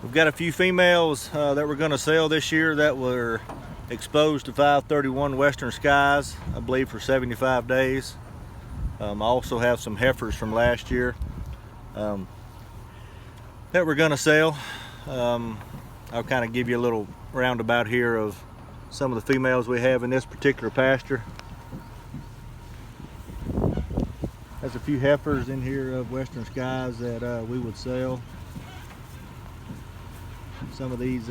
We've got a few females that we're going to sell this year that were exposed to 531 Western Skies, I believe, for 75 days. I also have some heifers from last year that we're going to sell. I'll kind of give you a little roundabout here of some of the females we have in this particular pasture. There's a few heifers in here of Western Skies that we would sell. Some of these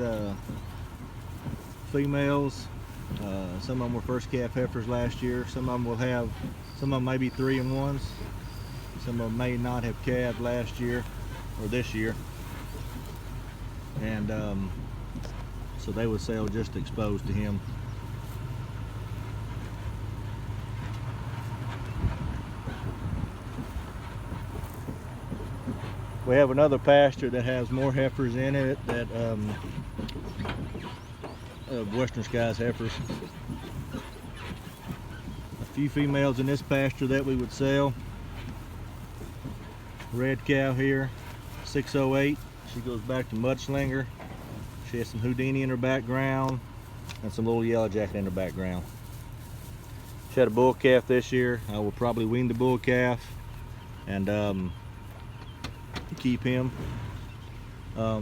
females, some of them were first calf heifers last year. Some of them will have, some of them may be 3-in-1s. Some of them may not have calved last year or this year. And so they would sell just exposed to him. We have another pasture that has more heifers in it that Western Skies heifers. A few females in this pasture that we would sell. Red cow here, 608. She goes back to Mudslinger. She has some Houdini in her background and some little yellow jacket in her background. She had a bull calf this year. I will probably wean the bull calf and keep him.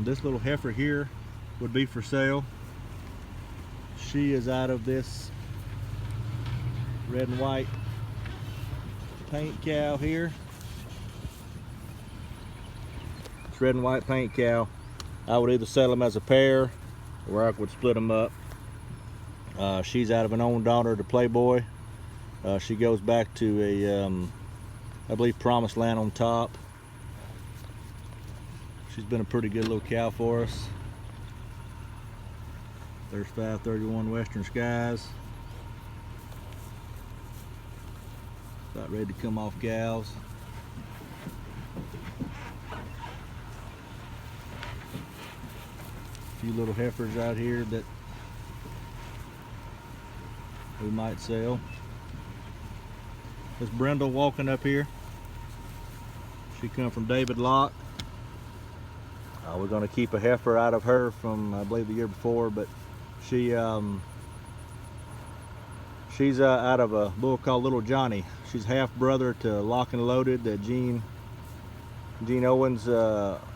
This little heifer here would be for sale. She is out of this red and white paint cow here. It's red and white paint cow. I would either sell them as a pair or I would split them up. She's out of an own daughter to Playboy. She goes back to a I believe Promised Land on top. She's been a pretty good little cow for us. There's 531 Western Skies. About ready to come off gals. A few little heifers out here that we might sell. There's Brindle walking up here. She come from David Locke. We're going to keep a heifer out of her from, I believe, the year before, but she's out of a bull called Little Johnny. She's half brother to Lock and Loaded that Gene Owens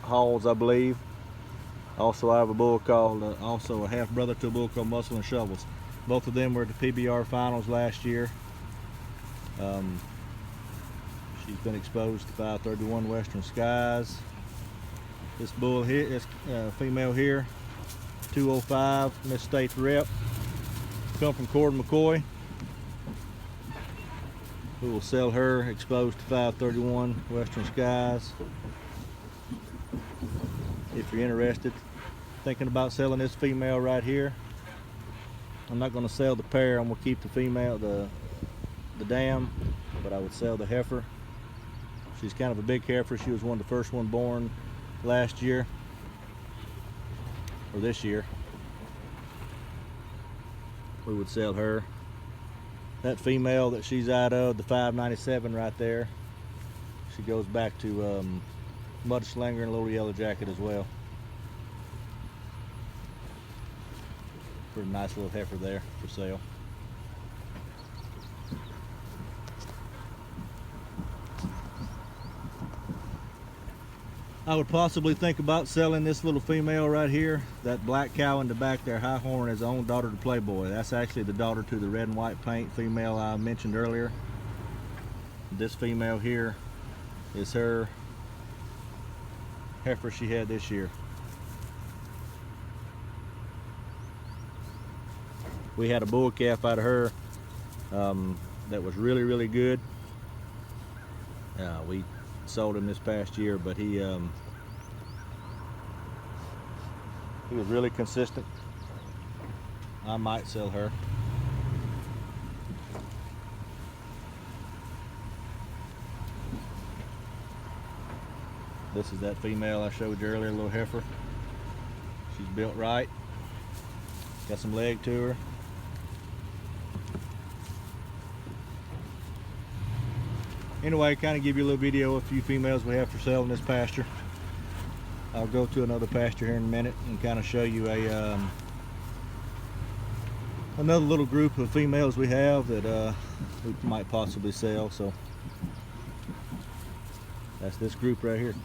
hauls, I believe. Also out of a bull called, also a half brother to a bull called Muscle and Shovels. Both of them were at the PBR finals last year. She's been exposed to 531 Western Skies. This bull here, this female here, 205, Miss State's Rep. Come from Cord McCoy. We will sell her exposed to 531 Western Skies. If you're interested, thinking about selling this female right here. I'm not going to sell the pair. I'm going to keep the female, the dam, but I would sell the heifer. She's kind of a big heifer. She was one of the first one born last year or this year. We would sell her. That female that she's out of, the 597 right there, she goes back to Mudslinger and a little yellow jacket as well. Pretty nice little heifer there for sale. I would possibly think about selling this little female right here. That black cow in the back there, High Horn, is the own daughter to Playboy. That's actually the daughter to the red and white paint female I mentioned earlier. This female here is her heifer she had this year. We had a bull calf out of her that was really, really good. We sold him this past year, but he was really consistent. I might sell her. This is that female I showed you earlier, little heifer. She's built right. Got some leg to her. Anyway, kind of give you a little video of a few females we have for sale in this pasture. I'll go to another pasture here in a minute and kind of show you a another little group of females we have that we might possibly sell. So that's this group right here.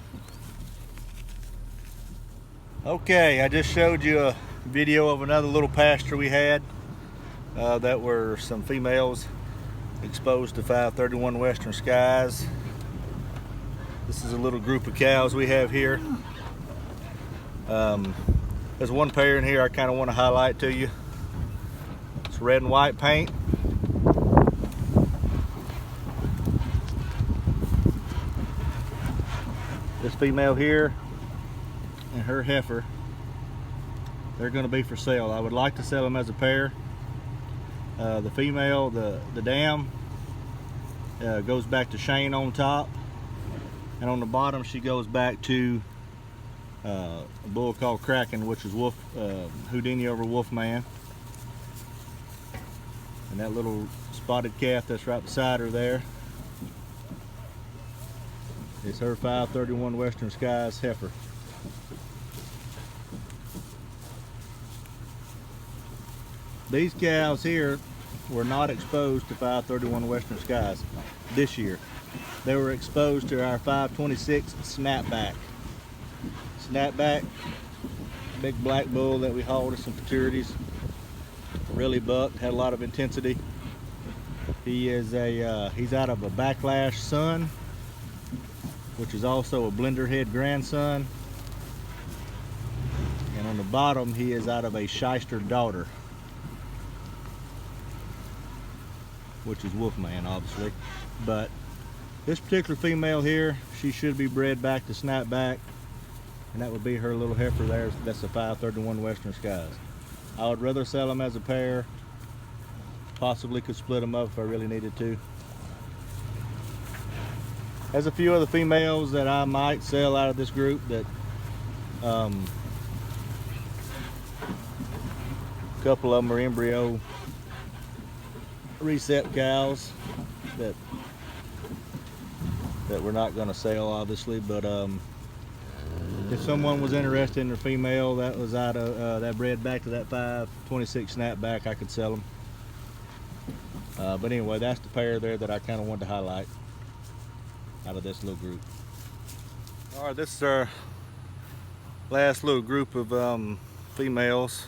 Okay, I just showed you a video of another little pasture we had that were some females exposed to 531 Western Skies. This is a little group of cows we have here. There's one pair in here I kind of want to highlight to you. It's red and white paint. This female here and her heifer, they're going to be for sale. I would like to sell them as a pair. The female, the dam, goes back to Shane on top, and on the bottom she goes back to a bull called Kraken, which is Houdini over Wolfman. And that little spotted calf that's right beside her there is her 531 Western Skies heifer. These cows here were not exposed to 531 Western Skies this year. They were exposed to our 526 Snapback. Snapback, big black bull that we hauled to some futurities. Really bucked, had a lot of intensity. He is he's out of a Backlash son, which is also a Blender Head grandson. And on the bottom, he is out of a Shyster daughter, which is Wolfman, obviously. But this particular female here, she should be bred back to Snapback, and that would be her little heifer there. That's a 531 Western Skies. I would rather sell them as a pair. Possibly could split them up if I really needed to. There's a few other females that I might sell out of this group that a couple of them are embryo reset cows that we're not going to sell, obviously, but if someone was interested in a female that was out of that bred back to that 526 Snapback, I could sell them. But anyway, that's the pair there that I kind of wanted to highlight out of this little group. All right, this is our last little group of females.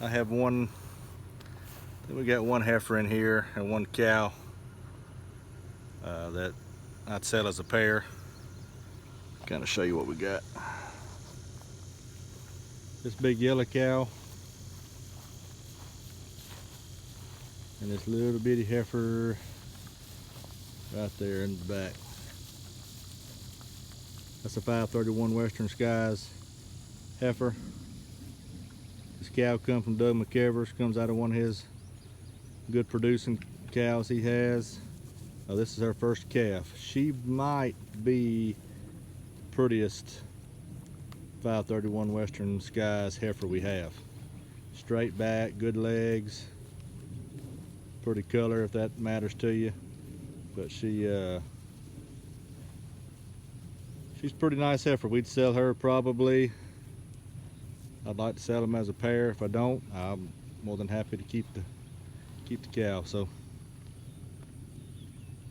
I have one. We got one heifer in here and one cow that I'd sell as a pair. Kind of show you what we got. This big yellow cow and this little bitty heifer right there in the back. That's a 531 Western Skies heifer. This cow comes from Doug McEvers, comes out of one of his good producing cows he has. This is her first calf. She might be the prettiest 531 Western Skies heifer we have. Straight back, good legs, pretty color if that matters to you. But she's pretty nice heifer. We'd sell her probably. I'd like to sell them as a pair. If I don't, I'm more than happy to keep the cow. So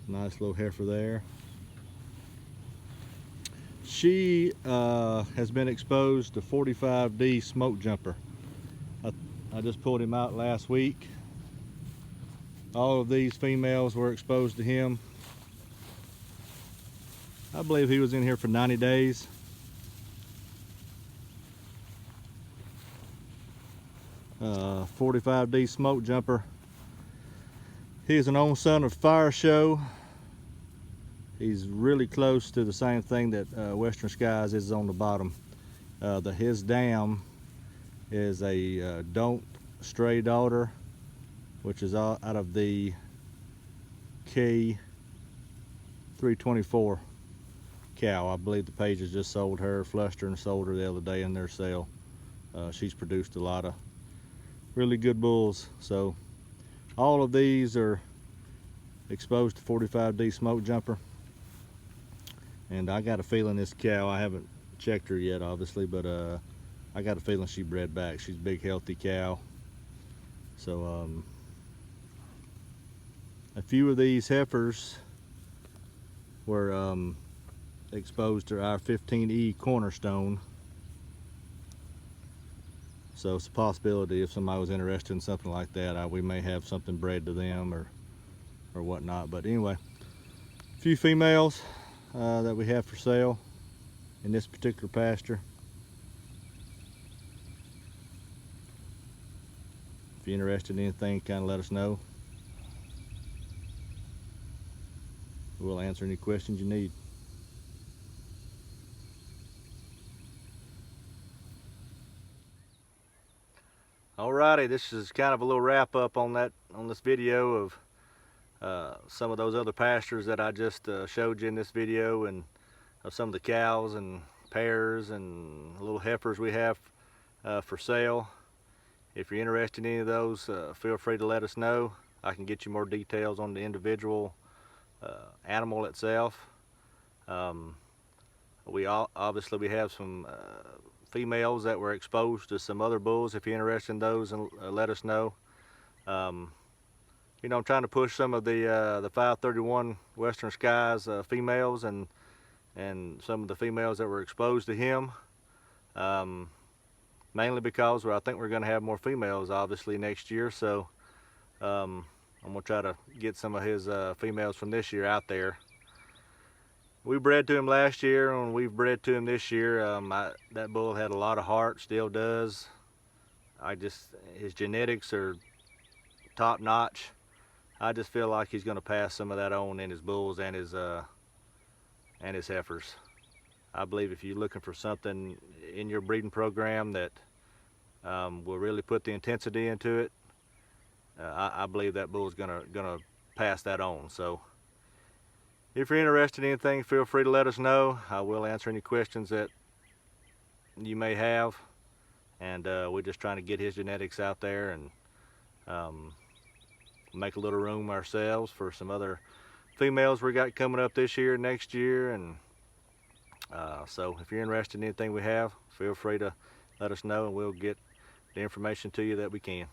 nice little heifer there. She has been exposed to 45D Smoke Jumper. I just pulled him out last week. All of these females were exposed to him. I believe he was in here for 90 days. Uh, 45D Smoke Jumper. He is an own son of Fire Show. He's really close to the same thing that Western Skies is on the bottom. His dam is a Don't Stray daughter, which is out of the K324 cow. I believe the Pages just sold her, Fluster, and sold her the other day in their sale. She's produced a lot of really good bulls. So all of these are exposed to 45D Smoke Jumper. And I got a feeling this cow, I haven't checked her yet, obviously, but I got a feeling she bred back. She's a big, healthy cow. So a few of these heifers were exposed to our 15E cornerstone. So it's a possibility if somebody was interested in something like that, we may have something bred to them or whatnot. But anyway, a few females that we have for sale in this particular pasture. If you're interested in anything, kind of let us know. We'll answer any questions you need. Alrighty, this is kind of a little wrap up on this video of some of those other pastures that I just showed you in this video, and of some of the cows and pairs and little heifers we have for sale. If you're interested in any of those, feel free to let us know. I can get you more details on the individual animal itself. Obviously we have some females that were exposed to some other bulls. If you're interested in those, and let us know. You know, I'm trying to push some of the 531 Western Skies females and some of the females that were exposed to him. Mainly because I think we're going to have more females obviously next year, so I'm going to try to get some of his females from this year out there. We bred to him last year and we've bred to him this year. That bull had a lot of heart, still does. His genetics are top notch. I just feel like he's going to pass some of that on in his bulls and his heifers. I believe if you're looking for something in your breeding program that will really put the intensity into it, I believe that bull is gonna pass that on. So if you're interested in anything, feel free to let us know. I will answer any questions that you may have, and we're just trying to get his genetics out there and make a little room ourselves for some other females we got coming up this year, next year, and so if you're interested in anything we have, feel free to let us know and we'll get the information to you that we can.